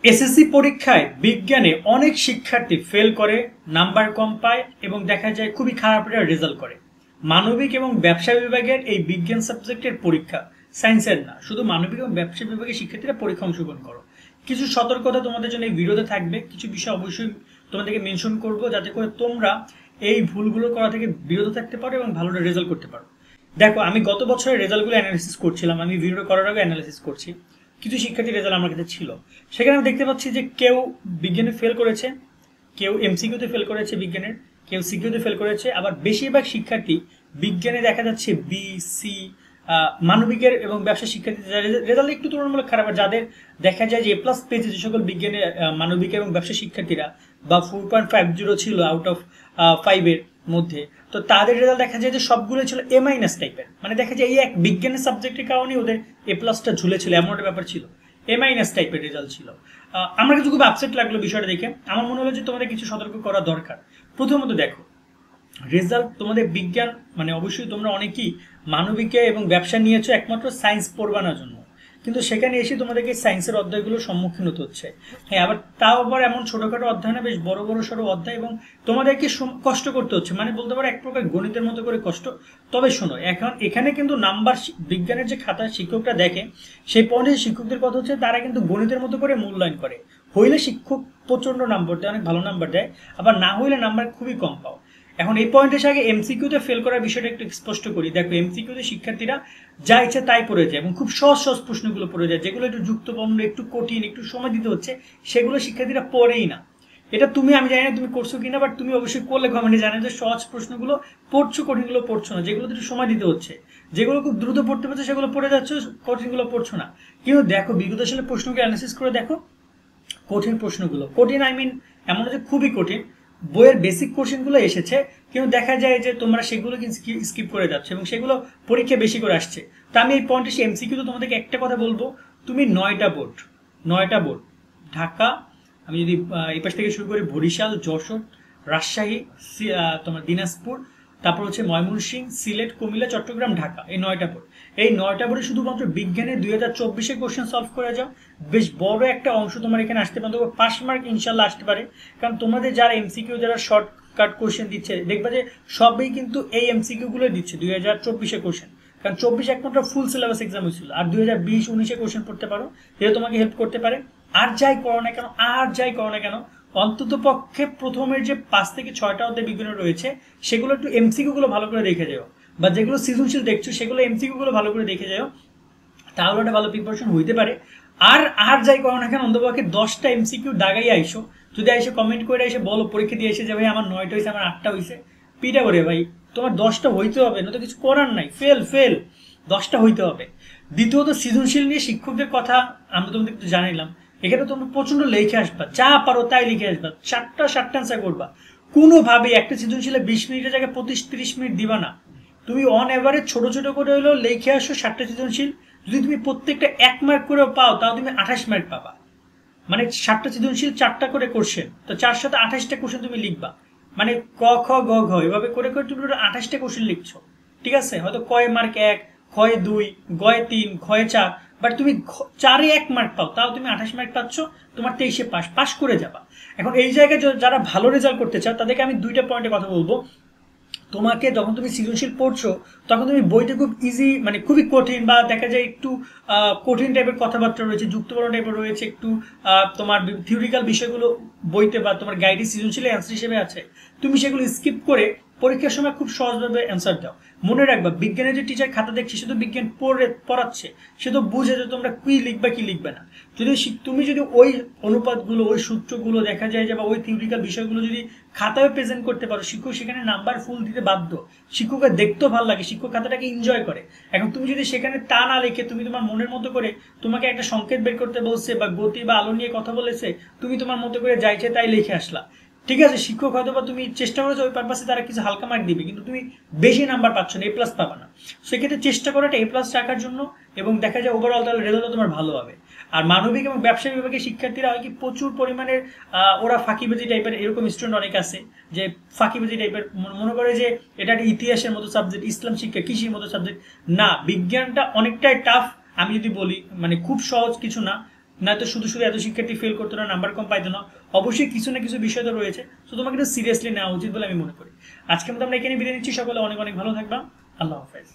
SSC পরীক্ষায় বিজ্ঞানে অনেক শিক্ষার্থী ফেল করে, নাম্বার কম পায় এবং দেখা যায় খুবই খারাপ রেজাল্ট করে। মানবিক এবং ব্যবসা বিভাগের এই বিজ্ঞান সাবজেক্টের পরীক্ষা, সায়েন্সের না, শুধু মানবিক এবং ব্যবসা বিভাগের শিক্ষার্থীরা পরীক্ষা অংশগ্রহণ করো। কিছু সতর্কতা তোমাদের জন্য এই ভিডিওতে থাকবে, কিছু বিষয় অবশ্যই তোমাদেরকে মেনশন করব যাতে করে তোমরা এই ভুলগুলো করা থেকে বিরত থাকতে পারো এবং ভালো রেজাল্ট করতে পারো। দেখো, আমি গত বছরের রেজাল্টগুলো অ্যানালিসিস করছিলাম, আমি ভিডিও করার আগে অ্যানালিসিস করছি। কিছু শিক্ষার্থীর রেজাল্ট আমার কাছে ছিল, সেখানে আমি দেখতে পাচ্ছি যে কেউ বিজ্ঞানে ফেল করেছে, কেউ এমসিকিউতে ফেল করেছে বিজ্ঞানের, কেউ সিকিউতে ফেল করেছে। আবার বেশিরভাগ শিক্ষার্থী বিজ্ঞানে দেখা যাচ্ছে বি, সি, মানবিকের এবং ব্যবসা শিক্ষার্থীদের রেজাল্ট একটু তুলনামূলক খারাপ। আর যাদের দেখা যায় যে এ+ পেয়েছে যে সকল বিজ্ঞানে মানবিক এবং ব্যবসা শিক্ষার্থীরা, বা 4.50 ছিল আউট অফ 5-এর মধ্যে, তো তাদের রেজাল্ট দেখা যায় যে সবগুলো ছিল A- টাইপের। মানে দেখা যায় এই এক বিজ্ঞানের সাবজেক্টের কারণে ওদের A+টা ঝুলেছিল, এমন একটা ব্যাপার ছিল, A- টাইপের রেজাল্ট ছিল। আমার কাছে খুব আপসেট লাগলো বিষয়টা দেখে। আমার মনে হলো যে তোমাদের কিছু সতর্ক করা দরকার। প্রথমত দেখো, রেজাল্ট তোমাদের বিজ্ঞান মানে অবশ্যই তোমরা অনেকেই মানবিকে এবং ব্যবসা নিয়েছো একমাত্র সায়েন্স পড়বানোর জন্য, কিন্তু সেখানে এসে তোমাদেরকে সায়েন্সের অধ্যায়গুলোর সম্মুখীন হতে হচ্ছে। হ্যাঁ, আবার তাও আবার এমন ছোটখাটো অধ্যায় না, বেশ বড় বড় সড়ো অধ্যায়, এবং তোমাদেরকে কষ্ট করতে হচ্ছে, মানে বলতে পারো এক প্রকার গণিতের মতো করে কষ্ট। তবে শোনো, এখন এখানে কিন্তু নাম্বার বিজ্ঞানের যে খাতা শিক্ষকরা দেখে, সেই পয়েন্টে শিক্ষকদের কথা হচ্ছে তারা কিন্তু গণিতের মতো করে মূল্যায়ন করে। হইলে শিক্ষক প্রচন্ড নাম্বার দেয়, অনেক ভালো নাম্বার দেয়, আবার না হইলে নাম্বার খুবই কম পাও। এখন এই পয়েন্টে আগে এমসিকিউতে ফেল করার বিষয়টা একটু স্পষ্ট করি। দেখো, এমসিকিউতে শিক্ষার্থীরা যা ইচ্ছে তাই পড়ে যায় এবং খুব সহজ সহজ প্রশ্নগুলো পড়ে যায়, যেগুলো একটু যুক্তবর্ণ, একটু কঠিন, একটু সময় দিতে হচ্ছে, সেগুলো শিক্ষার্থীরা পড়েই না। এটা আমি জানি না তুমি করছো কিনা, বাট তুমি অবশ্যই করলে কমেন্টে জানাবে যে সহজ প্রশ্নগুলো পড়ছো, কঠিনগুলো পড়ছো না। যেগুলো একটু সময় দিতে হচ্ছে, যেগুলো খুব দ্রুত পড়তে পারছো সেগুলো পড়ে যাচ্ছে, কঠিনগুলো পড়ছো না। কিন্তু দেখো, বিগত সালের প্রশ্নকে অ্যানালাইসিস করে দেখো, কঠিন প্রশ্নগুলো, কঠিন এমন যে খুবই কঠিন, বইয়ের বেসিক কোশ্চেনগুলো এসেছে, কিন্তু দেখা যায় যে তোমরা সেগুলো কিন্তু স্কিপ করে যাচ্ছে এবং সেগুলো পরীক্ষা বেশি করে আসছে। তা আমি এই পয়েন্টে এসে এমসিকিউ তো তোমাদেরকে একটা কথা বলবো, তুমি 9টা বোর্ড, ঢাকা, আমি যদি এই পাশ থেকে শুরু করি, বরিশাল, যশোর, রাজশাহী, তোমার দিনাজপুর, তারপর হচ্ছে ময়মনসিংহ, সিলেট, কুমিল্লা, চট্টগ্রাম, ঢাকা, এই 9টা বোর্ড। এই 9টা বোর্ডে শুধুমাত্র বিজ্ঞানে 2024-এর কোশ্চেন সলভ করে যাও, বেশ বড় একটা অংশ তোমার এখানে আসতে পারে, তবে 5 মার্ক ইনশাল্লাহ আসতে পারে। কারণ তোমাদের যারা এমসিকিউ, যারা শর্টকাট কোশ্চেন দিচ্ছে, দেখবা যে সবই কিন্তু এই এমসিকিউ গুলো দিচ্ছে 2024-এর কোশ্চেন। কারণ 24 একমাত্র ফুল সিলেবাস এক্সাম হয়েছিল, আর 2020-19-এর কোশ্চেন পড়তে পারো, এটা তোমাকে হেল্প করতে পারে। আর যাই করো না কেন, অন্তত পক্ষে প্রথমের যে 5 থেকে 6টা অধ্যায় বিজ্ঞান রয়েছে, সেগুলো একটু এমসিকিউ গুলো ভালো করে দেখে যাও, বা যেগুলো সৃজনশীল দেখছো সেগুলো এমসিকিউ গুলো ভালো করে দেখে যাও, তাহলে একটা ভালো প্রিপারেশন হইতে পারে। আর যাই করো না কেন, অন্তপক্ষে 10টা এমসিকিউ দাগাই আইসো। যদি আইসে কমেন্ট করে এসে বলো পরীক্ষা দিয়ে এসে যে ভাই আমার 9টা হয়েছে, আমার 8টা হয়েছে, পিটা করে ভাই, তোমার 10টা হইতে হবে, না তো কিছু করার নাই, ফেল 10টা হইতে হবে। দ্বিতীয়ত, সৃজনশীল নিয়ে শিক্ষকদের কথা আমরা তোমাদের একটু জানাইলাম। এখানে তোমরা প্রচন্ড লিখে আসবা, যা পারো তাই লিখে আসবা, 7টা অ্যান্সার করবা। কোনোভাবেই একটা সৃজনশীলে 20 মিনিটের জায়গায় 25-30 মিনিট দিবা না। তুমি অন এভারেজ ছোট করে হলেও লিখে আসো 7টা সৃজনশীল। যদি তুমি প্রত্যেকটা 1 মার্ক করেও পাও, তাও তুমি 28 মার্ক পাবা। মানে 7টা সৃজনশীল, 4টা করে কোশ্চেন, তো 4 সাথে 28টা কোশ্চেন তুমি লিখবা। মানে ক, খ, গ, ঘ, এভাবে করে তুমি 28টা কোশ্চেন লিখছো, ঠিক আছে? হয়তো কয় মার্ক 1, ক্ষয়ে 2, গয়ে 3, ক্ষয়ে 4, বাট তুমি 4-এ 1 মার্ক পাও, তাও তুমি 28 মার্ক পাচ্ছ, তোমার 23-এ পাস করে যাবা। এখন এই জায়গায় যারা ভালো রেজাল্ট করতে চাও, তাদেরকে আমি 2টা পয়েন্টে কথা বলবো। তোমাকে যখন তুমি সৃজনশীল পড়ছো, তখন তুমি বইতে খুব ইজি, মানে খুবই কঠিন, বা দেখা যায় একটু কঠিন টাইপের কথাবার্তা রয়েছে, যুক্তবর্ণ টাইপের রয়েছে, একটু তোমার থিওরিক্যাল বিষয়গুলো বইতে বা তোমার গাইডে সৃজনশীলের অ্যান্সার হিসেবে আছে, তুমি সেগুলো স্কিপ করে পরীক্ষার সময় খুব সহজভাবে অ্যান্সার দাও। মনে রাখবা, বিজ্ঞানের যে টিচার খাতা দেখছে, সে তো বিজ্ঞান পড়াচ্ছে, সে তো বুঝে যে তোমরা কি লিখবে না। তুমি যদি ওই অনুপাতগুলো, ওই সূত্রগুলো দেখা যায় যে, বা ওই থিওরিক্যাল বিষয়গুলো যদি খাতায় প্রেজেন্ট করতে পারো, শিক্ষক সেখানে নাম্বার ফুল দিতে বাধ্য। শিক্ষকের দেখতেও ভালো লাগে, শিক্ষক খাতাটাকে এনজয় করে। এখন তুমি যদি সেখানে তা না লিখে তুমি তোমার মনের মতো করে, তোমাকে একটা সংকেত বের করতে বলছে বা গতি বা আলো নিয়ে কথা বলেছে, তুমি তোমার মতো করে যাইছে তাই লিখে আসলা, ঠিক আছে? শিক্ষক হয়তো বা তুমি চেষ্টা করেছো ওই পারপাসে, তারা কিছু হালকা মার্ক দিবে, কিন্তু তুমি বেশি নাম্বার পাচ্ছ না, A+ পাবা না। সেক্ষেত্রে চেষ্টা করো একটা A+ রাখার জন্য, এবং দেখা যায় ওভারঅল তাহলে রেজাল্ট তোমার ভালো হবে। আর মানবিক এবং ব্যবসা বিভাগের শিক্ষার্থীরা হয় কি, প্রচুর পরিমাণের ওরা ফাঁকিবাজি টাইপের, এরকম স্টুডেন্ট অনেক আছে যে ফাঁকিবাজি টাইপের মনে করে যে এটা একটা ইতিহাসের মতো সাবজেক্ট, ইসলাম শিক্ষা, কৃষির মতো সাবজেক্ট। না, বিজ্ঞানটা অনেকটাই টাফ। আমি যদি বলি, মানে খুব সহজ কিছু না, নয়তো শুধু শুধু এত শিক্ষার্থী ফেল করতো না, নাম্বার কম পাইতো না। অবশ্যই কিছু না কিছু বিষয় তো রয়েছে, তো তোমাকে একটু সিরিয়াসলি নেওয়া উচিত বলে আমি মনে করি। আজকের মতো আমরা এখানে বিদায় নিচ্ছি। সকলে অনেক অনেক ভালো থাকবা। আল্লাহ হাফেজ।